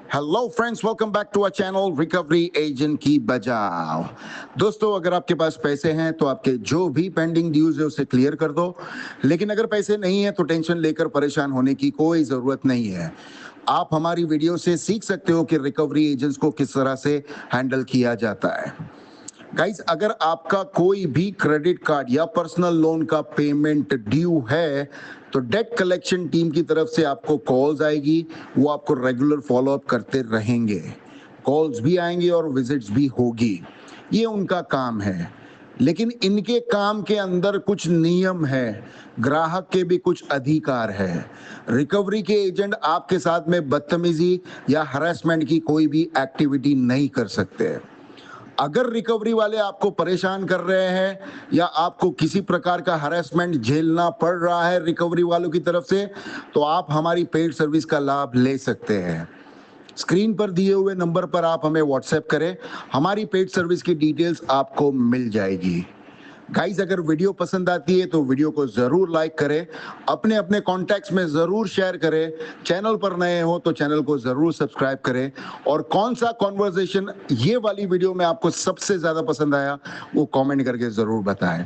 Hello friends, welcome back to our channel recovery agent की बजाओ। दोस्तों, अगर आपके पास पैसे हैं तो आपके जो भी पेंडिंग ड्यूज है उसे क्लियर कर दो। लेकिन अगर पैसे नहीं है तो टेंशन लेकर परेशान होने की कोई जरूरत नहीं है। आप हमारी वीडियो से सीख सकते हो कि रिकवरी एजेंट्स को किस तरह से हैंडल किया जाता है। गाइस, अगर आपका कोई भी क्रेडिट कार्ड या पर्सनल लोन का पेमेंट ड्यू है तो डेट कलेक्शन टीम की तरफ से आपको कॉल्स आएगी। वो आपको रेगुलर फॉलोअप करते रहेंगे। कॉल्स भी आएंगे और विजिट्स भी होगी। ये उनका काम है। लेकिन इनके काम के अंदर कुछ नियम है। ग्राहक के भी कुछ अधिकार है। रिकवरी के एजेंट आपके साथ में बदतमीजी या हरासमेंट की कोई भी एक्टिविटी नहीं कर सकते। अगर रिकवरी वाले आपको परेशान कर रहे हैं या आपको किसी प्रकार का हरासमेंट झेलना पड़ रहा है रिकवरी वालों की तरफ से, तो आप हमारी पेड सर्विस का लाभ ले सकते हैं। स्क्रीन पर दिए हुए नंबर पर आप हमें व्हाट्सएप करें। हमारी पेड सर्विस की डिटेल्स आपको मिल जाएगी। गाइस, अगर वीडियो पसंद आती है तो वीडियो को जरूर लाइक करें, अपने अपने कॉन्टैक्ट्स में जरूर शेयर करें। चैनल पर नए हो तो चैनल को जरूर सब्सक्राइब करें। और कौन सा कॉन्वर्सेशन ये वाली वीडियो में आपको सबसे ज्यादा पसंद आया वो कमेंट करके जरूर बताएं।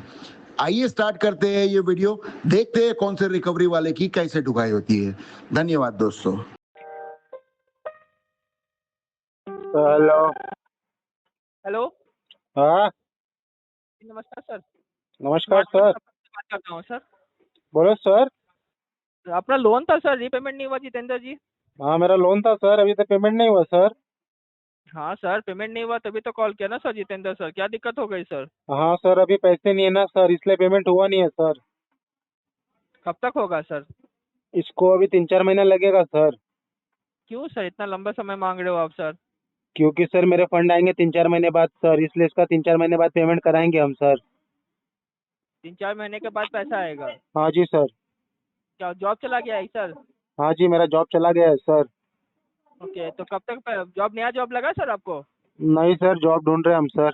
आइए स्टार्ट करते हैं ये वीडियो। देखते हैं कौन से रिकवरी वाले की कैसे ढुकाई होती है। धन्यवाद दोस्तों। हेलो। हेलो। हाँ, नमस्कार सर। नमस्कार स्मार्ट सर। फंड से बात करता हूँ सर। बोलो सर। अपना लोन था सर, रीपेमेंट नहीं हुआ जितेंद्र जी। हाँ, मेरा लोन था सर, अभी तक पेमेंट नहीं हुआ सर। हाँ सर, पेमेंट नहीं हुआ तभी तो कॉल किया ना सर जितेंद्र सर। क्या दिक्कत हो गई सर? हाँ सर, अभी पैसे नहीं है ना सर, इसलिए पेमेंट हुआ नहीं है सर। कब तक होगा सर? इसको अभी 3-4 महीना लगेगा सर। क्यों सर इतना लंबा समय मांग रहे हो आप सर? क्योंकि सर मेरे फंड आएंगे 3-4 महीने बाद सर, इसलिए इसका 3-4 महीने बाद पेमेंट कराएंगे हम सर। 3-4 महीने के बाद पैसा आएगा? हाँ जी सर। क्या जॉब चला गया है सर? हाँ जी, मेरा जॉब चला गया है सर। ओके, तो कब तक जॉब, नया जॉब लगा सर आपको? नहीं सर, जॉब ढूंढ रहे हैं हम सर।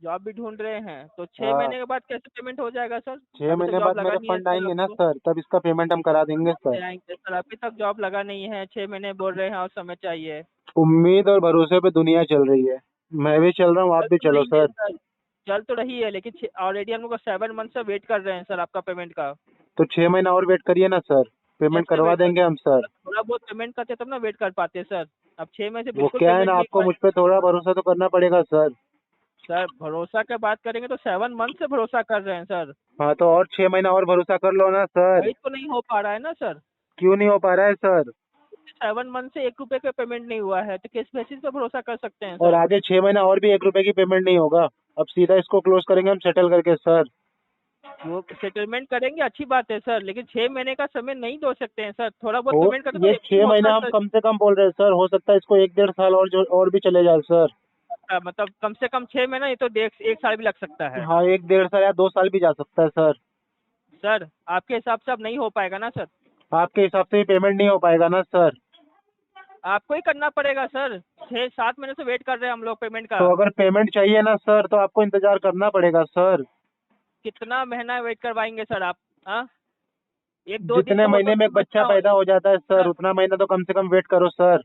जॉब भी ढूंढ रहे हैं तो 6 हाँ, महीने के बाद कैसे पेमेंट हो जाएगा सर? 6 अभी तक महीने जॉब बाद लगा मेरे नहीं है फंड सर आएंगे ना आपको। सर, तब इसका पेमेंट हम करा देंगे सर। कैसे आएंगे सर? अभी तक जॉब लगा नहीं है, 6 महीने बोल रहे हैं और समय चाहिए। उम्मीद और भरोसे पे दुनिया चल रही है। मैं भी चल रहा हूँ, आप चल भी तो चलो रही है सर। सर, चल तो रही है, लेकिन ऑलरेडी हम लोग 7 मंथ से वेट कर रहे हैं सर आपका पेमेंट का। तो 6 महीना और वेट करिए ना सर, पेमेंट कैसे करवा वेट देंगे हम सर। कर, थोड़ा बहुत पेमेंट करते तब ना वेट कर पाते सर। अब 6 महीने से वो बिल्कुल क्या है पेमेंट ना, नहीं आपको हुआ मुझ है। पे थोड़ा भरोसा तो करना पड़ेगा सर। सर भरोसा की बात करेंगे तो 7 मंथ से भरोसा कर रहे हैं सर। हाँ, तो और 6 महीना और भरोसा कर लो ना सर। वही तो नहीं हो पा रहा है ना सर। क्यों नहीं हो पा रहा है सर? 7 मंथ से 1 रुपए का पेमेंट नहीं हुआ है तो किस बेसिस पे भरोसा कर सकते हैं और सर? आगे 6 महीना और भी 1 रुपए की पेमेंट नहीं होगा। अब सीधा इसको क्लोज करेंगे हम सेटल करके सर। वो सेटलमेंट करेंगे, अच्छी बात है सर, लेकिन 6 महीने का समय नहीं दे सकते हैं सर। थोड़ा बहुत हो, पेमेंट करते तो ये एक दिन 6 महीना होता हम सर। कम से कम बोल रहे हैं सर, हो सकता है इसको 1-1.5 साल और जो और भी चले जाए सर। मतलब कम से कम 6 महीना, ये तो 1 साल भी लग सकता है। हाँ, 1-1.5 साल या 2 साल भी जा सकता है सर। सर आपके हिसाब से अब नहीं हो पाएगा ना सर? आपके हिसाब से पेमेंट नहीं हो पाएगा ना सर? आपको ही करना पड़ेगा सर। 6-7 महीने से वेट कर रहे हैं हम लोग पेमेंट का। तो अगर पेमेंट चाहिए ना सर तो आपको इंतजार करना पड़ेगा सर। कितना महीना वेट करवाएंगे सर आप? हाँ, 1-2 दिन जितने तो महीने में एक बच्चा पैदा हो जाता है सर, सर, उतना महीना तो कम से कम वेट करो सर।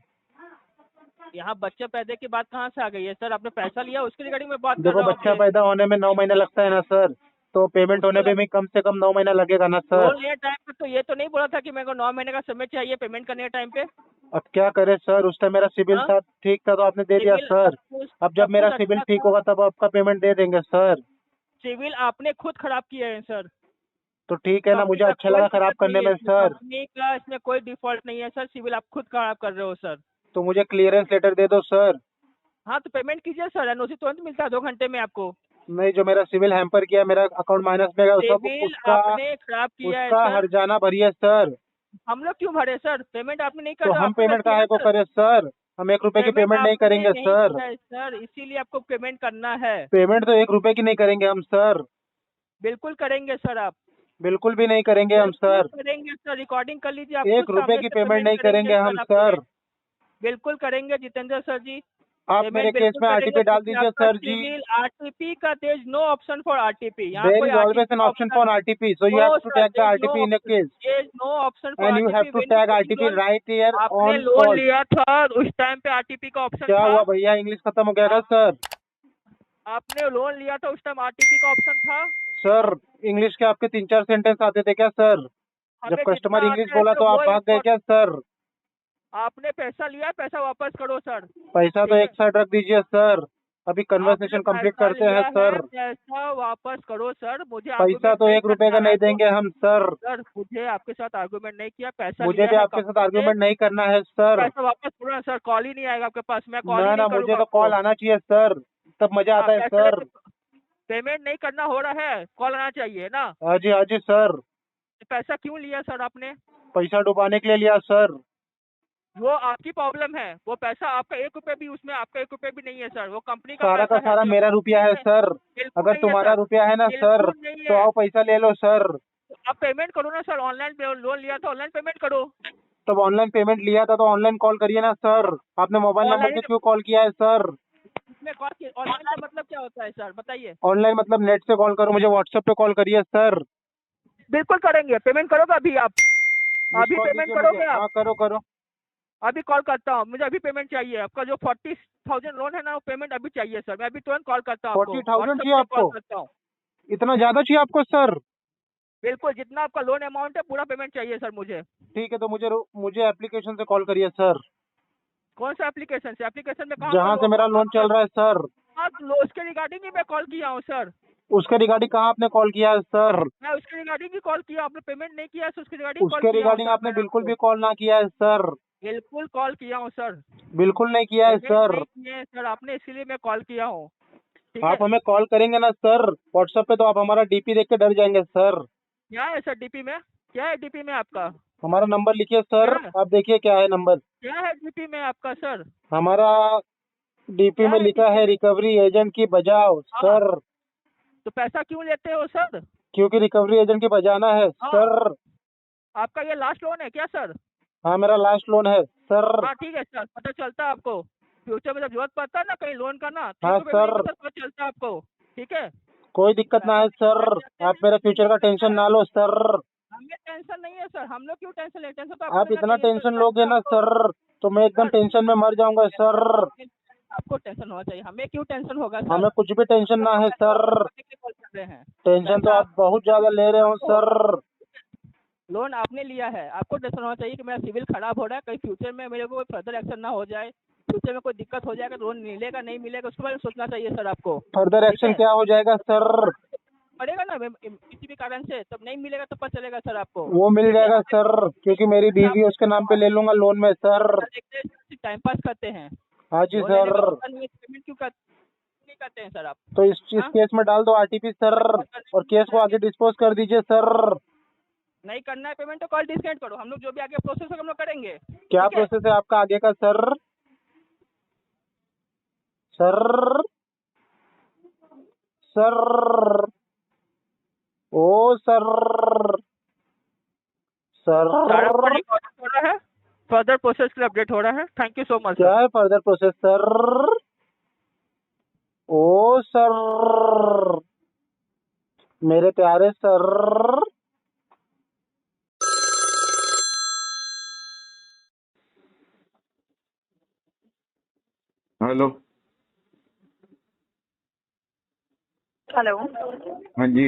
यहाँ बच्चे पैदा की बात कहाँ से आ गई है सर? आपने पैसा लिया उसकी रिगार्डिंग में बात कर देखो, रहा हूँ बच्चा आपसे। पैदा होने में 9 महीना लगता है ना सर, तो पेमेंट उसको होने पे भी कम से कम 9 महीना लगेगा ना सर। बोलने टाइम पे तो ये तो नहीं बोला था कि मेरे को 9 महीने का समय चाहिए पेमेंट करने के टाइम पे। अब क्या करे सर, उस टाइम मेरा सिबिल हाँ, था, ठीक था, तो आपने दे दिया सिविल सर। अब जब सब मेरा कुछ सिबिल अच्छा ठीक था। होगा तब आपका पेमेंट दे देंगे सर। सिविल आपने खुद खराब किए हैं सर। तो ठीक है ना, कंपनी मुझे का अच्छा कोई लगा खराब दिक्कत नहीं करने है में इसमें, सर। कंपनी का इसमें कोई डिफॉल्ट नहीं है सर। सिविल आप खुद खराब कर रहे हो सर। तो मुझे क्लियरेंस लेटर दे दो सर। हाँ तो पेमेंट कीजिए सर, एनओसी तुरंत मिलता है 2 घंटे में आपको। नहीं, जो मेरा सिविल हैम्पर किया, मेरा अकाउंट माइनस में गया, सब सिविल उसका आपने खराब किया है उसका सर। हर्जाना भरिए सर। हम लोग क्यों भरे सर? पेमेंट आपने नहीं तो करा, हम आपकी पेमेंट गलती है काहे ना को सर। करें सर? हम 1 रुपए की पेमेंट पेमेंट नहीं आपने करेंगे नहीं सर। किया है सर, इसीलिए आपको पेमेंट करना है। पेमेंट तो 1 रुपए की नहीं करेंगे हम सर। बिल्कुल करेंगे सर आप। बिल्कुल भी नहीं करेंगे हम बिल्कुल सर। करेंगे सर, रिकॉर्डिंग कर लीजिए, आप खुद 1 रुपए सामने की से पेमेंट पेमेंट नहीं करेंगे करेंगे हम सर आपके। सर। बिल्कुल करेंगे जितेंद्र सर जी। आप मेरे केस में आरटीपी डाल दीजिए सर जी। आरटीपी का there is no option for RTP. There is always an option for RTP, so you have to tag the RTP in a case, there is no option for and you have to tag RTP right here आपने on loan call. लिया था उस time पे RTP का option क्या था? हुआ भैया, इंग्लिश खत्म हो गया क्या सर? आपने लोन लिया था उस टाइम आरटीपी का ऑप्शन था? सर इंग्लिश के आपके 3-4 सेंटेंस आते थे क्या सर? जब हमें कस्टमर जितना इंग्लिश आता है बोला सर तो आप वो भाग गए क्या सर? आपने पैसा लिया, पैसा वापस करो सर। पैसा तो ठीक है। एक साइड रख दीजिए सर, अभी कन्वर्सेशन आपने कंप्लीट पैसा करते हैं लिया सर। है, पैसा वापस करो सर। मुझे पैसा argument तो नहीं 1 रुपए का करना नहीं है तो- देंगे हम सर। सर मुझे आपके साथ आर्गुमेंट नहीं किया, पैसा मुझे लिया भी है आपके साथ कंपनी से, आर्गुमेंट नहीं करना है सर। पैसा वापस करो ना सर। कॉल ही नहीं आएगा आपके पास, मैं कॉल ही ना नहीं ना, करूंगा मुझे तो आपको। कॉल आना चाहिए सर, तब मजा आता है पैसा सर। पेमेंट नहीं करना हो रहा है, कॉल आना चाहिए ना। हाँ जी सर। पैसा क्यों लिया सर आपने? पैसा डुबाने के लिए लिया सर। वो आपकी प्रॉब्लम है। वो पैसा आपका 1 रुपए भी, उसमें आपका 1 रुपए भी नहीं है सर। वो कंपनी का सारा का पैसा है सारा जो- मेरा रुपया है सर। बिल्कुल अगर नहीं है तुम्हारा सर। रुपया है ना सर, बिल्कुल नहीं तो है। आओ पैसा ले लो सर। आप पेमेंट करो ना सर। ऑनलाइन लोन लिया था, ऑनलाइन पेमेंट करो। तब ऑनलाइन पेमेंट लिया था तो ऑनलाइन कॉल करिए ना सर। आपने मोबाइल नंबर से क्यों कॉल किया है सर? इसमें कॉल ऑनलाइन का मतलब क्या होता है सर, बताइए। ऑनलाइन मतलब नेट से कॉल करो, मुझे व्हाट्सएप पे कॉल करिए सर। बिल्कुल करेंगे। पेमेंट करोगे अभी आप? अभी कॉल पेमेंट दीजिए करोगे मुझे। आप? हाँ करो। अभी कॉल करता हूँ। मुझे अभी पेमेंट चाहिए। आपका जो 40,000 लोन है ना, वो पेमेंट अभी चाहिए सर। मैं अभी तुरंत कॉल करता हूँ आपको। 40,000 WhatsApp चाहिए पे आपको? कॉल करता हूँ। इतना ज्यादा चाहिए आपको सर? बिल्कुल, जितना आपका लोन अमाउंट है पूरा पेमेंट चाहिए सर मुझे। ठीक है, तो मुझे एप्लीकेशन से कॉल करिए सर। कौन सा एप्लीकेशन से? एप्लीकेशन में कहाँ जहाँ से मेरा लोन चल रहा है सर, उसके रिगार्डिंग ही मैं कॉल किया हूँ सर। उसके रिगार्डिंग कहाँ आपने कॉल किया है सर? मैं उसके रिगार्डिंग ही कॉल किया। आपने पेमेंट नहीं किया है, उसके रिगार्डिंग कॉल उसके किया हूँ रिगार्डिंग सर आपने मैंने बिल्कुल आपको। भी कॉल ना किया है सर। बिल्कुल कॉल किया हूँ सर। बिल्कुल नहीं किया है पेमेंट सर। नहीं किए हैं सर आपने, इसीलिए मैं कॉल किया हूँ। ठीक आप है। हमें कॉल करेंगे ना सर व्हाट्सएप पे, तो आप हमारा डीपी देख के डर जाएंगे सर। क्या है सर डीपी में? क्या है डीपी में आपका? हमारा नंबर लिखिए सर, क्या? आप देखिए क्या है नंबर क्या है डीपी में आपका सर? हमारा। डीपी क्या में है लिखा DP है रिकवरी एजेंट की बजाओ हाँ। सर, तो पैसा क्यों लेते हो सर? क्योंकि रिकवरी एजेंट की बजाना है हाँ। सर। आपका ये लास्ट लोन है क्या सर? हाँ मेरा लास्ट लोन है सर। हाँ ठीक है सर, पता चलता है आपको। फ्यूचर में जब जरूरत पड़ता है ना कहीं लोन का ना, हाँ 3 रुपए सर। मिलेगा सर, पता चलता है आपको। ठीक है। कोई दिक्कत ना है सर, आप मेरे फ्यूचर का टेंशन ना लो सर। हमें टेंशन नहीं है सर। हम लोग क्यों टेंशन ले? टेंशन तो आप आपको लेना इतना चाहिए टेंशन सर। लोगे ना सर, तो मैं एकदम टेंशन में मर जाऊंगा सर। आपको टेंशन होना चाहिए, हमें क्यों टेंशन होगा सर? हमें कुछ भी टेंशन ना है सर। कॉल कर रहे हैं। टेंशन तो आप बहुत ज्यादा ले रहे हो सर। लोन आपने लिया है, आपको टेंशन होना चाहिए कि मेरा सिविल खराब हो रहा है, कहीं फ्यूचर में मेरे को कोई फर्दर एक्शन ना हो जाए। फ्यूचर में कोई दिक्कत हो जाएगा, लोन मिलेगा नहीं मिलेगा, उसके बारे में सोचना चाहिए सर आपको। फर्दर एक्शन क्या हो जाएगा सर? पड़ेगा ना किसी भी कारण से, तब नहीं मिलेगा तो पता चलेगा सर आपको। वो मिल जाएगा सर, क्योंकि मेरी बीवी है, उसके नाम पे ले लूंगा लोन में सर। टाइम पास करते हैं। हाँ जी लोन लेने सर। का पता नहीं है, पेमेंट क्यों नहीं करते हैं सर आप? तो इस केस में डाल दो आरटीपी सर, और केस को आगे डिस्पोज कर दीजिए सर। नहीं करना है पेमेंट तो कॉल डिस्कनेक्ट करो। हम लोग जो भी आगे प्रोसेस होगा हम लोग करेंगे। क्या ठीक है? प्रोसेस है आपका आगे का सर? सर सर ओ सर सर सारा कॉल रिकॉर्ड हो रहा है, फर्दर प्रोसेस के लिए अपडेट हो रहा है। थैंक यू सो मच क्या है फर्दर प्रोसेस सर? ओ सर मेरे प्यारे सर। हेलो। हेलो। हाँ जी।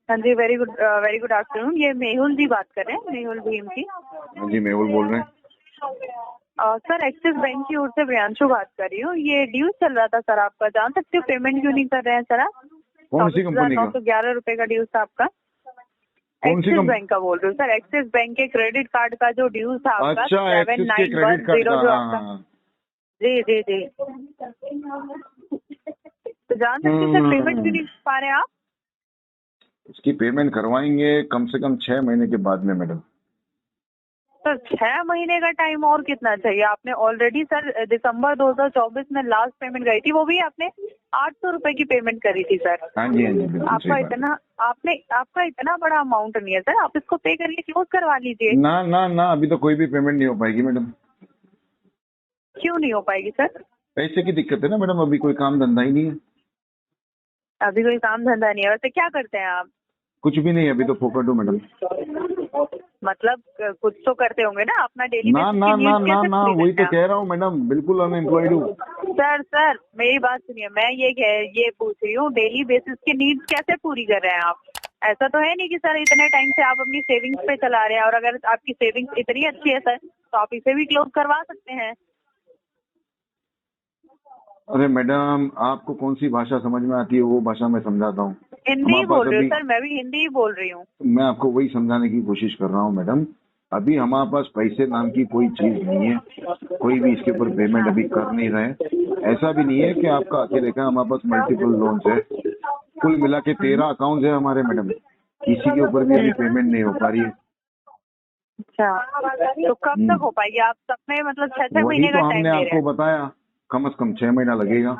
हाँ जी, वेरी गुड आफ्टरनून। ये मेहुल जी बात कर रहे हैं, मेहुल भीम जी। हाँ जी मेहुल बोल रहे हैं। सर एक्सिस बैंक की ओर से प्रियांशु बात कर रही हूँ। ये ड्यूज चल रहा था सर आपका, जान सकते हो पेमेंट क्यों नहीं कर रहे हैं सर आप? कौन सी कंपनी का? 911 रुपए का ड्यूज था आपका। कौन सी एक्सिस बैंक का बोल रही हूँ सर। एक्सिस बैंक के क्रेडिट कार्ड का जो ड्यूज था आपका, अच्छा, एक्सिस के क्रेडिट कार्ड 7910 जो का। आपका। हाँ। जी। तो जान सकते हैं सर पेमेंट क्यों नहीं पा रहे आप? इसकी पेमेंट करवाएंगे कम से कम 6 महीने के बाद में मैडम। सर 6 महीने का टाइम और कितना चाहिए? आपने ऑलरेडी सर दिसंबर 2024 में लास्ट पेमेंट गई थी, वो भी आपने 800 रुपए की पेमेंट करी थी सर। हाँ जी बिल्कुल आपका सही बात। आपका इतना बड़ा अमाउंट नहीं है सर, आप इसको पे करके क्लोज करवा लीजिए। ना अभी तो कोई भी पेमेंट नहीं हो पाएगी मैडम। क्यों नहीं हो पाएगी सर? पैसे की दिक्कत है ना मैडम, अभी कोई काम धंधा ही नहीं है। अभी कोई काम धंधा नहीं है, वैसे क्या करते हैं आप? कुछ भी नहीं, अभी तो फोकट हूँ मैडम। मतलब कुछ तो करते होंगे ना, अपना डेली ना बेसिस ना की ना नीड्स ना कैसे ना, पूरी वही करते तो हैं कह रहा हूँ मैडम, बिल्कुल अनएम्प्लॉयड हूँ। आप? सर मेरी बात सुनिए, मैं ये पूछ रही हूँ डेली बेसिस की नीड्स कैसे पूरी कर रहे हैं आप? ऐसा तो है नहीं कि सर इतने टाइम से आप अपनी सेविंग्स पे चला रहे हैं, और अगर आपकी सेविंग्स इतनी अच्छी है सर तो आप इसे भी क्लोज करवा सकते हैं। अरे मैडम, आपको कौन सी भाषा समझ में आती है वो भाषा मैं समझाता हूँ। हिंदी ही हमारे बोल पास रही हूँ अभी, सर, मैं भी हिंदी ही बोल रही हूँ। मैं आपको वही समझाने की कोशिश कर रहा हूँ मैडम। अभी हमारे पास पैसे नाम की कोई चीज नहीं है, कोई भी इसके ऊपर पेमेंट अभी कर नहीं रहे। ऐसा भी नहीं है कि आपका अकेले का, हमारे पास मल्टीपल लोन्स है, कुल मिला के 13 अकाउंट है हमारे मैडम। किसी के ऊपर भी अभी पेमेंट नहीं हो पा रही है। अच्छा, तो कब तक हो पाएगी? आप सब में मतलब 6-6 वही महीने तो का टाइम हमने दे रहे आपको हैं। बताया, कम से कम 6 महीना लगेगा।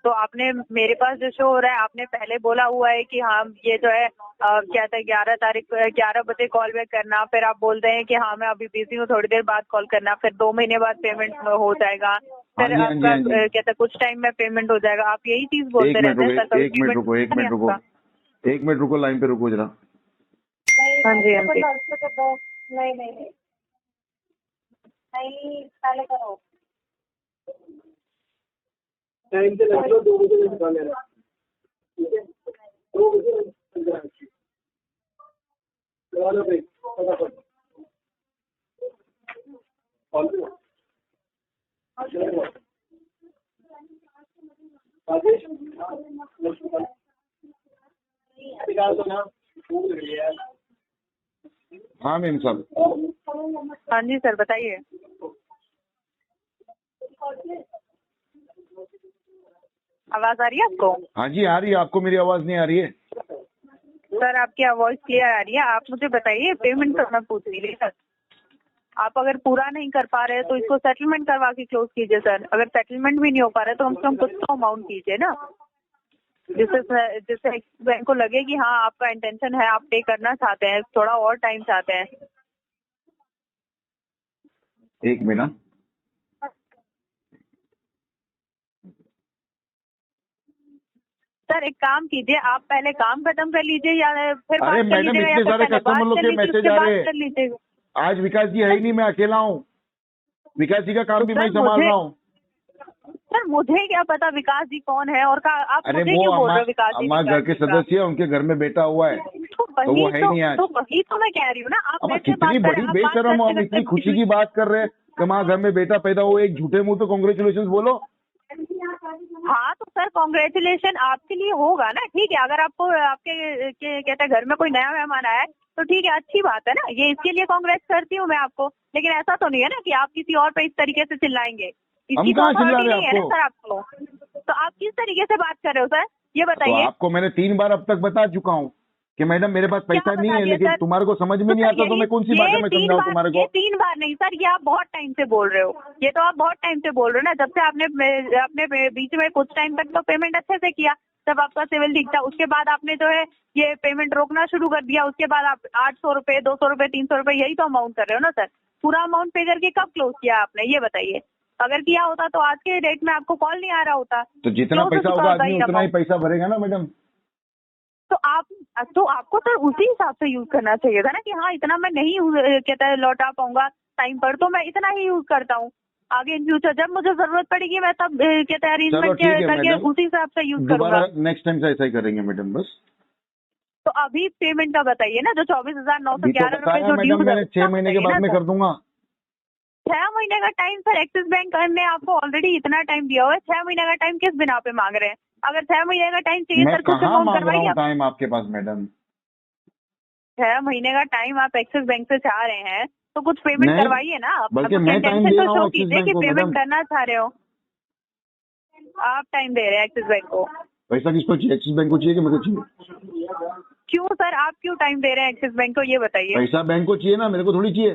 तो आपने मेरे पास जो शो हो रहा है, आपने पहले बोला हुआ है कि हाँ ये जो है क्या था 11 बजे कॉल बैक करना, फिर आप बोलते हैं कि हाँ मैं अभी बिजी हूँ, थोड़ी देर बाद कॉल करना, फिर 2 महीने बाद पेमेंट हो जाएगा, फिर हाँ जी, हाँ जी, आपका हाँ जी। क्या था कुछ टाइम में पेमेंट हो जाएगा। आप यही चीज बोलते एक मिनट रहते हैं रुको, सर, कभी एक मिनट पेमेंट रुको, एक मिनट रुको, एक मिनट रुको, लाइन पे रुको जरा। हाँ जी हाँ जी। हाँ मैम साहब। हाँ जी सर बताइए। आवाज आ रही है आपको? हाँ जी आ रही है, आपको मेरी आवाज नहीं आ रही है? सर आपकी आवाज क्लियर आ रही है। आप मुझे बताइए, पेमेंट करना पूछ रही है सर। आप अगर पूरा नहीं कर पा रहे हैं तो इसको सेटलमेंट करवा के क्लोज कीजिए सर। अगर सेटलमेंट भी नहीं हो पा रहा है तो कम से कम कुछ तो अमाउंट कीजिए ना, जिससे बैंक को लगे कि हाँ आपका इंटेंशन है, आप पे करना चाहते हैं, थोड़ा और टाइम चाहते हैं। एक मिनट। सर एक काम कीजिए, आप पहले काम खत्म कर लीजिए या फिर अरे बात कर मैडम, लीजिएगा, या इतने फिर सारे पहले कस्टमर बात लोग कर के लीजिए मैसेज उसके आ बाद रहे हैं। कर लीजिएगा। आज विकास जी है ही नहीं, मैं अकेला हूँ। विकास जी का काम तो भी सर मैं संभाल रहा हूँ। सर मुझे क्या पता विकास जी कौन है, और आप अरे मुझे वो क्यों बोल रहे हो विकास जी? हमारे घर के विकास जी का? सदस्य है, उनके घर में बेटा हुआ है, तो वो है ही नहीं आज। तो वही तो मैं कह रही हूँ ना, आप अब मेरे से बात कितनी करें, बड़ी आप बात बेशरम हो, हम करते इतनी करते खुशी की बात कर रहे हैं कि हमारे घर में बेटा पैदा हुआ, एक झूठे मुंह तो कॉन्ग्रेचुलेशन बोलो। हाँ तो सर कॉन्ग्रेचुलेशन आपके लिए होगा ना, ठीक है। अगर आपको आपके कहते हैं घर में कोई नया मेहमान आया है तो ठीक है, अच्छी बात है ना, ये इसके लिए कांग्रेस करती हूँ मैं आपको। लेकिन ऐसा तो नहीं है ना कि आप किसी और पे इस तरीके से चिल्लाएंगे। हम इसकी तो कहाँ चिल्ला अथॉरिटी रहे नहीं है ना आपको? सर आपको। तो आप किस तरीके से बात कर रहे हो सर, ये तो बताइए। आपको मैंने 3 बार अब तक बता चुका हूँ कि मैडम मेरे पास क्या पैसा नहीं बता है, दिया लेकिन सर? तुम्हारे को समझ में तो नहीं सर आता तो मैं कौन सी भाषा में समझाऊं तुम्हारे ये को? 3 बार नहीं सर, ये आप बहुत टाइम से बोल रहे हो। ये तो आप बहुत टाइम से बोल रहे हो ना, जब से आपने बीच में कुछ टाइम तक तो पेमेंट अच्छे से किया, जब आपका सिविल ठीक था। उसके बाद आपने जो है ये पेमेंट रोकना शुरू कर दिया। उसके बाद आप 800 रुपए, 200 रुपए, 300 रुपए यही तो अमाउंट कर रहे हो ना सर। पूरा अमाउंट पे करके कब क्लोज किया आपने, ये बताइए। अगर किया होता तो आज के डेट में आपको कॉल नहीं आ रहा होता। तो जितना Close हो पैसा चुका होगा होता आदमी ये उतना ही amount। पैसा भरेगा ना मैडम। तो आपको सर उसी हिसाब से यूज करना चाहिए था ना कि हाँ इतना मैं नहीं कहता है लौटा पाऊंगा टाइम पर, तो मैं इतना ही यूज करता हूँ। आगे इन फ्यूचर जब मुझे जरूरत पड़ेगी मैं तब कहता है चलो अरेंजमेंट ठीक है करके मैडम, उसी हिसाब से यूज दोबारा करूंगा। नेक्स्ट टाइम से ऐसा ही करेंगे मैडम बस। तो अभी पेमेंट का बताइए ना, जो अभी तो 24,911 रुपए बताया जो मैडम ड्यूज है मैंने, 6 महीने के बाद में कर दूंगा। 6 महीने का टाइम सर, एक्सिस बैंक ने आपको ऑलरेडी इतना टाइम दिया हुआ है। 6 महीने का टाइम किस बिना पे मांग रहे हैं? अगर 6 महीने का टाइम चाहिए मैं सर, कुछ कहाँ अमाउंट मांग रहा करवाइए हूँ आप। टाइम आपके पास मैडम? 6 महीने का टाइम आप एक्सिस बैंक से चाह रहे हैं तो कुछ पेमेंट नहीं, करवाइए ना। आप बल्कि अपनी मैं टाइम इंटेंशन दे तो रहा हूँ शो एक्सिस कीजिए बैंक कि को पेमेंट मैडम। करना चाह रहे हो। आप टाइम दे रहे हैं एक्सिस बैंक को। पैसा किसको चाहिए? एक्सिस बैंक को चाहिए कि मेरे को चाहिए? क्यों सर, आप क्यों टाइम दे रहे हैं एक्सिस बैंक को, ये बताइए। पैसा बैंक को चाहिए ना, मेरे को थोड़ी चाहिए।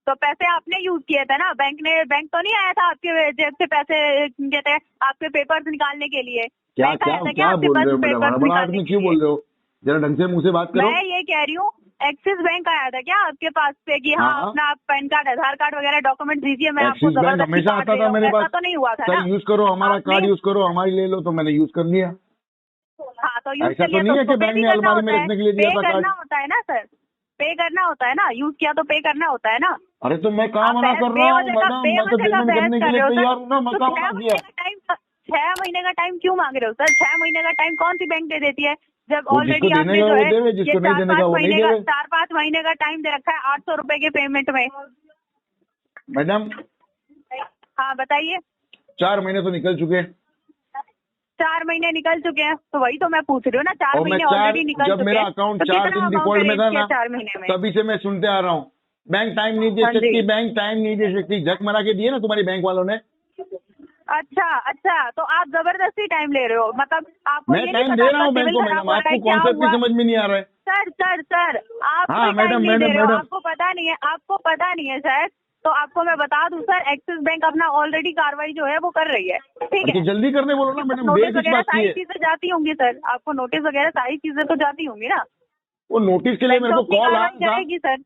तो पैसे आपने यूज किए थे ना, बैंक तो नहीं आया था आपके जेब से पैसे कहते हैं आपके पेपर्स निकालने के लिए। क्या बैंक क्या आया था क्या आपके बोल पास रहे हो मैडम? पेपर्स बड़ा निकालने आदमी के क्यों लिए? बोल रहे हो? जरा ढंग से मुंह से बात करो। मैं ये कह रही हूँ एक्सिस बैंक आया था क्या आपके पास पे कि हाँ हाँ। अपना आप पैन कार्ड आधार कार्ड वगैरह डॉक्यूमेंट दीजिए, मैं आपको एक्सिस बैंक जबरदस्ती हमेशा काट आता रही था हूँ, मेरे ऐसा पास। तो नहीं हुआ था सर ना? यूज करो हमारा आपने- कार्ड, यूज करो हमारी ले लो, तो मैंने यूज कर लिया। हाँ तो यूज ऐसा कर तो लिया नहीं है कि पे बैंक भी ने करना अलमारी में होता है, रखने के लिए दिया पे था कार्ड। करना होता है ना सर, पे करना होता है ना, यूज किया तो पे करना होता है ना। अरे तो मैं कहाँ आप मना कर रहा हूँ मैडम, मैं तो बेवजह का पेमेंट बहस करने कर के लिए रहे हो तैयार सर। हूँ ना, मैं तो कहाँ 6 मना महीने किया। का टाइम, 6 महीने का टाइम क्यों मांग रहे हो सर? 6 महीने का टाइम कौन सी बैंक दे देती है, जब वो ऑलरेडी जिसको आपने देने का जो वो है देवे, ये जिसको नहीं देने का वो नहीं देवे। 4-5 महीने का टाइम दे रखा है 800 रुपए के पेमेंट में। मैडम हाँ बताइए। 4 महीने तो निकल चुके, 4 महीने निकल चुके हैं, तो वही तो मैं पूछ रही हूँ ना, 4 और मैं महीने ऑलरेडी निकल जब चुके मेरा हैं, अकाउंट तो 4 कितना दिन अमाउंट डिफॉल्ट में अरेंज था किया ना, 4 महीने में? तभी से मैं सुनते आ रहा हूँ बैंक टाइम नहीं दे हाँ जी। सकती, बैंक टाइम नहीं दे सकती। झक मरा के दिए ना तुम्हारी बैंक वालों ने। अच्छा, तो आप जबरदस्ती टाइम ले रहे हो, मतलब आपको मैं ये नहीं टाइम पता दे रहा हूँ आपका बैंक को सिविल मैडम, खराब हो रहा है, आपको क्या कॉन्सेप्ट ही हुआ? समझ में नहीं आ रहा है। सर आप हाँ, कोई मैडम, टाइम नहीं दे रहे हो, मैडम। आपको पता नहीं है, आपको पता नहीं है शायद। तो आपको मैं बता दूं सर, एक्सिस बैंक अपना ऑलरेडी कार्रवाई जो है वो कर रही है, ठीक तो है? जल्दी करने बोलो ना मैडम, नोटिस डेट किस वगैरह बात की सारी है? चीजें जाती होंगी सर, आपको नोटिस वगैरह सारी चीजें तो जाती होंगी ना। वो नोटिस के लिए बैंक मेरे तो को अपनी कॉल आया कार्रवाई था। करेगी सर।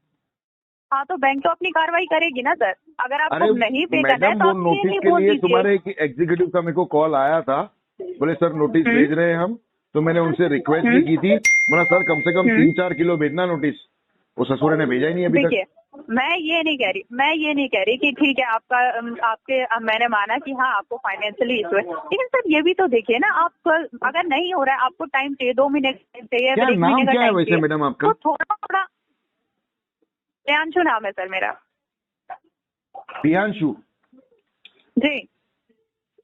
हाँ तो बैंक तो अपनी कार्रवाई करेगी ना सर, अगर अरे आपको नहीं पे करना है मैडम, तो वो आप ये नोटिस नहीं के बोल लिए दीजिए। तुम्हारे एग्जीक्यूटिव का मेरे को कॉल आया था, बोले सर नोटिस भेज रहे हैं हम, तो मैंने उनसे रिक्वेस्ट भी की थी, बोला सर कम से कम 3-4 किलो भेजना नोटिस। वो ससुरे ने भेजा ही नहीं अभी तक। देखिए, मैं ये नहीं कह रही कि ठीक है मैंने माना कि हाँ आपको फाइनेंशियली इशू है, लेकिन सर ये भी तो देखिए ना, आप अगर नहीं हो रहा है, आपको टाइम चाहिए, 2 महीने का टाइम चाहिए, क्या 1 महीने नाम का क्या है टाइम वैसे चाहिए, मैडम आपका? तो थोड़ा प्रियांशु नाम है सर मेरा। प्रियांशु। जी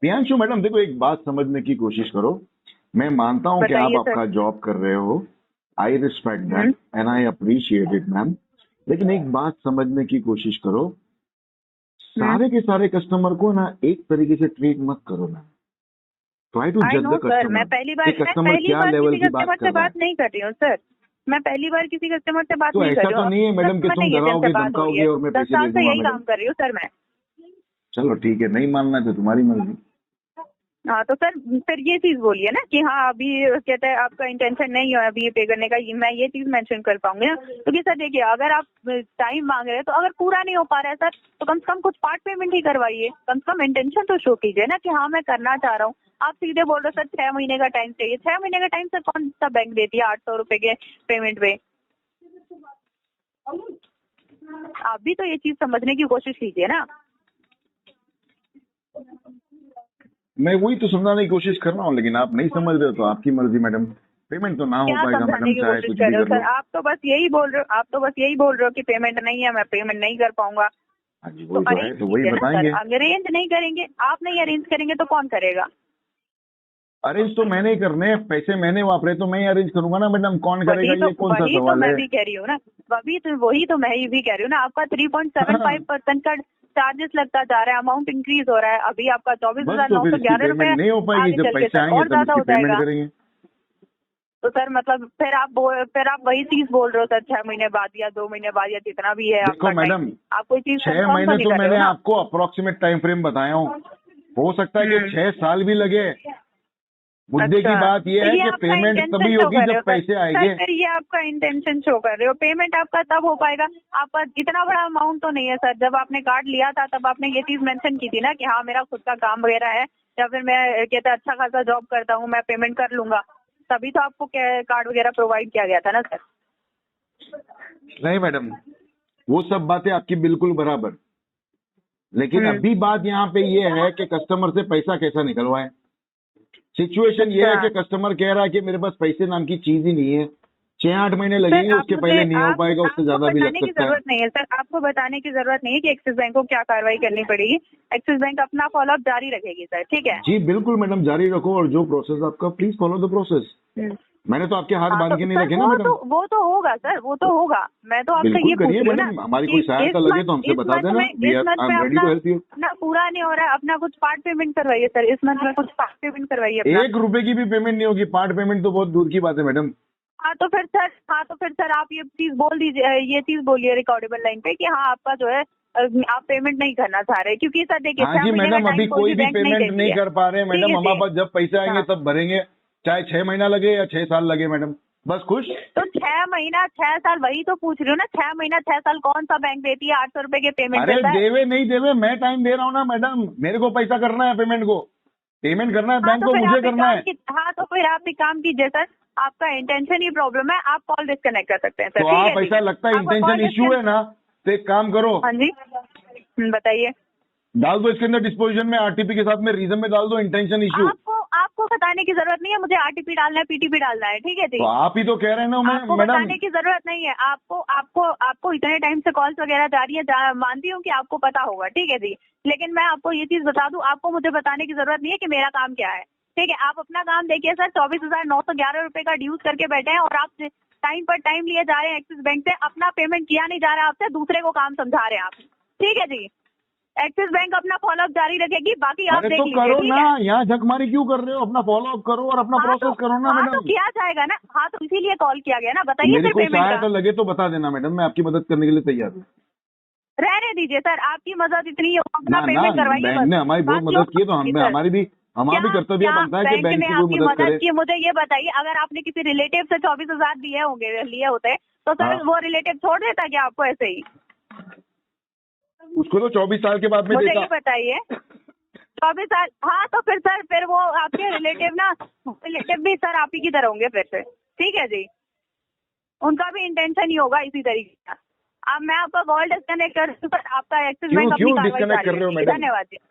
प्रियांशु मैडम देखो, एक बात समझने की कोशिश करो। मैं मानता हूँ कि आप बताइए सर। आपका जॉब कर रहे हो, I respect that and I appreciate it ma'am, लेकिन एक बात समझने की कोशिश करो, सारे के सारे कस्टमर को ना एक तरीके से ट्रीट मत करो मैम। ट्राई टू आई जज नो द सर, कस्टमर। मैं पहली बार क्या लेवल किसी की कस्टमर बात से कर रहा है। बात नहीं कर रही हूँ सर, मैं पहली बार किसी कस्टमर से बात तो नहीं कर ऐसा रही तो हूँ। नहीं है मैडम कि कस्टमर तुम नहीं है जिनसे डराओगे, बात हो रही धमकाओगे है। और मैं 10 पैसे साल दे से दूंगा यही मैडम। काम कर रही हूँ सर मैं। चलो ठीक है, नहीं मानना तो तुम्हारी मर्जी। हाँ तो सर फिर ये चीज बोलिए ना कि हाँ अभी कहते हैं आपका इंटेंशन नहीं है अभी पे करने का, मैं ये चीज मेंशन कर पाऊंगी ना, क्योंकि सर देखिए अगर आप टाइम मांग रहे हैं तो अगर पूरा नहीं हो पा रहा है सर, तो कम से कम कुछ पार्ट पेमेंट ही करवाइए, कम से कम इंटेंशन तो शो कीजिए ना कि हाँ मैं करना चाह रहा हूँ। आप सीधे बोल रहे हो सर 6 महीने का टाइम चाहिए, 6 महीने का टाइम सर कौन सा बैंक देती है 800 रुपए के पेमेंट पे? आप भी तो ये चीज समझने की कोशिश कीजिए ना। मैं वही तो समझाने की कोशिश कर रहा हूँ, लेकिन आप नहीं समझ रहे हो तो आपकी मर्जी मैडम। पेमेंट तो ना हो क्या पाएगा समझाने मैडम, की चाहे कोशिश कुछ कर भी रहे हो कर लो। सर? आप तो बस यही बोल रहे हो कि पेमेंट नहीं है, मैं पेमेंट नहीं कर पाऊंगा। हाँ जी, तो वही तो है, अरेंज तो वही कीजिए ना बताएंगे। सर, अरेंज नहीं करेंगे, आप नहीं अरेंज करेंगे तो कौन करेगा? अरेंज तो मैंने ही करने हैं, पैसे मैंने वापरे तो मैं ही अरेंज करूंगा ना मैडम, कौन करेगा ये कौन सा वही तो सवाल मैं है। भी कह रही हूँ ना, वही तो मैं भी कह रही हूँ ना, आपका 3.75% का चार्जेस लगता जा रहा है, अमाउंट इंक्रीज हो रहा है, अभी आपका बस तो फिर 24,911 इसकी रुपए पेमेंट नहीं हो पाएगी, आगे जब चल के पैसे सर आएंगे और तब ज्यादा इसकी हो पेमेंट जाएगा। करेंगे। तो सर मतलब फिर आप वही चीज बोल रहे हो सर, 6 महीने बाद या 2 महीने बाद या जितना भी है देखो आपका मैडम, टाइम, आप कोई चीज 6 कंफर्म महीने नहीं तो कर रहे मैंने हो ना। आपको अप्रोक्सीमेट टाइम फ्रेम बताया हूँ, हो सकता है कि 6 साल भी लगे। मुद्दे की अच्छा, बात ये तो है कि आपका पेमेंट intention तभी show होगी कर रहे जब हो सर। पैसे आएंगे। सर फिर ये आपका इंटेंशन शो कर रहे हो, पेमेंट आपका तब हो पाएगा, आपका इतना बड़ा अमाउंट तो नहीं है सर। जब आपने कार्ड लिया था तब आपने ये चीज मेंशन की थी ना कि हाँ मेरा खुद का काम वगैरह है, या फिर मैं कहता अच्छा खासा जॉब करता हूँ, मैं पेमेंट कर लूंगा, तभी तो आपको कार्ड वगैरह प्रोवाइड किया गया था ना सर। नहीं मैडम, वो सब बातें आपकी बिल्कुल बराबर, लेकिन अभी बात यहाँ पे ये है कि कस्टमर से पैसा कैसा निकलवाए। सिचुएशन ये है कि कस्टमर कह रहा है कि मेरे पास पैसे नाम की चीज ही नहीं है, 6-8 महीने लगेंगे, उसके पहले नहीं हो पाएगा, उससे ज्यादा भी लग सकता है। जरूरत नहीं है सर, आपको बताने की जरूरत नहीं है कि एक्सिस बैंक को क्या कार्रवाई करनी पड़ेगी। एक्सिस बैंक अपना फॉलोअप जारी रखेगी सर, ठीक है? जी बिल्कुल मैडम, जारी रखो, और जो प्रोसेस आपका प्लीज फॉलो द प्रोसेस। मैंने तो आपके हाथ बांध के नहीं रखे ना मैडम। वो तो होगा सर, वो तो होगा। मैं तो आपसे ये बिल्कुल पूछ करिए रही हूँ मैडम, ना, हमारी कोई सहायता लगे तो हमसे बता देना, we are I am ready to help you. अपना पूरा नहीं हो रहा है, अपना कुछ पार्ट पेमेंट करवाइए सर, इस मंथ में कुछ पार्ट पेमेंट करवाइए अपना। 1 रुपए की भी पेमेंट नहीं होगी, पार्ट पेमेंट तो बहुत दूर की बात है मैडम। हाँ तो फिर सर आप ये चीज बोल दीजिए, ये चीज बोलिए रिकॉर्डेबल लाइन पे कि हाँ आपका जो है आप पेमेंट नहीं करना चाह रहे, क्योंकि सर देखिए हाँ जी मैडम, अभी कोई भी पेमेंट नहीं कर पा रहे मैडम, ठीक है हमारे जी। पास जब पैसे आएंगे हाँ। तब भरेंगे, चाहे 6 महीना लगे या 6 साल लगे मैडम। बस खुश। तो 6 महीना 6 साल वही तो पूछ रही हूँ ना, 6 महीना 6 साल कौन सा बैंक देती है 800 रुपए के पेमेंट अरे देता है? देवे नहीं देवे, मैं टाइम दे रहा हूँ ना मैडम, मेरे को पैसा करना है, पेमेंट करना है, हाँ बैंक तो को फिर मुझे आप एक करना काम है। की हाँ तो फिर आप एक काम कीजिए सर, आपका इंटेंशन ही प्रॉब्लम है, आप कॉल डिस्कनेक्ट कर सकते हैं सर। तो ठीक आप है जी? ऐसा लगता है आपका इंटेंशन call इश्यू है ना, तो एक काम करो, हाँ जी बताइए। डाल दो इसके अंदर डिस्पोजिशन में आरटीपी के साथ में रीजन में डाल दो इंटेंशन इश्यू। आपको आपको बताने की जरूरत नहीं है मुझे, आरटीपी डालना है पीटीपी डालना है, ठीक है जी? तो आप ही तो कह रहे हैं ना आपको मैडम। बताने की जरूरत नहीं है, आपको आपको आपको इतने टाइम से कॉल्स वगैरह जा रही है, मानती हूँ कि आपको पता होगा, ठीक है जी? लेकिन मैं आपको ये चीज बता दूं, आपको मुझे बताने की जरूरत नहीं है कि मेरा काम क्या है, ठीक है? आप अपना काम देखिए सर, 24,911 रुपए का ड्यूज करके बैठे हैं और आप टाइम पर टाइम लिए जा रहे हैं एक्सिस बैंक से, अपना पेमेंट किया नहीं जा रहा है आपसे, दूसरे को काम समझा रहे हैं आप, ठीक है जी? एक्सिस बैंक अपना फॉलोअप जारी रखेगी, बाकी आप अरे देख तो लीजिए, करो ठीक ना, है? यहाँ झकमारी क्यों कर रहे हो, अपना फॉलो अप करो और अपना प्रोसेस करो ना हाँ तो मैडम। किया जाएगा ना, हाँ तो इसीलिए कॉल किया गया ना, बताइए मेरी फिर कोई पेमेंट सहायता का। लगे तो बता देना मैडम, मैं आपकी मदद करने के लिए तैयार हूँ। रहने दीजिए सर, आपकी मदद इतनी है, अपना ना पेमेंट ना, करवाइए बैंक ने हमारी बहुत बाकी मदद की है, तो और- सर, हमारा भी कर्तव्य क्या बनता है कि बैंक ने की कोई आपकी मदद करे। मदद की? मुझे ये बताइए, अगर आपने किसी रिलेटिव से 24,000 लिए होते तो सर हाँ। वो रिलेटिव छोड़ देता क्या आपको ऐसे ही? उसको तो 24 साल के बाद में मुझे देता। ये बताइए, 24 साल, हाँ तो फिर वो आपके रिलेटिव भी सर आप ही की तरह होंगे फिर से, ठीक है जी? उनका भी इंटेंशन ही होगा इसी तरीके का। अब मैं आपका कॉल डिस्कनेक्ट कर दूं, सर आपका एक्सिस बैंक अपनी क्यों कार्रवाई डिस्कनेक्ट जारी कर रहे हो रखेगी। मैडम? धन्यवाद जी।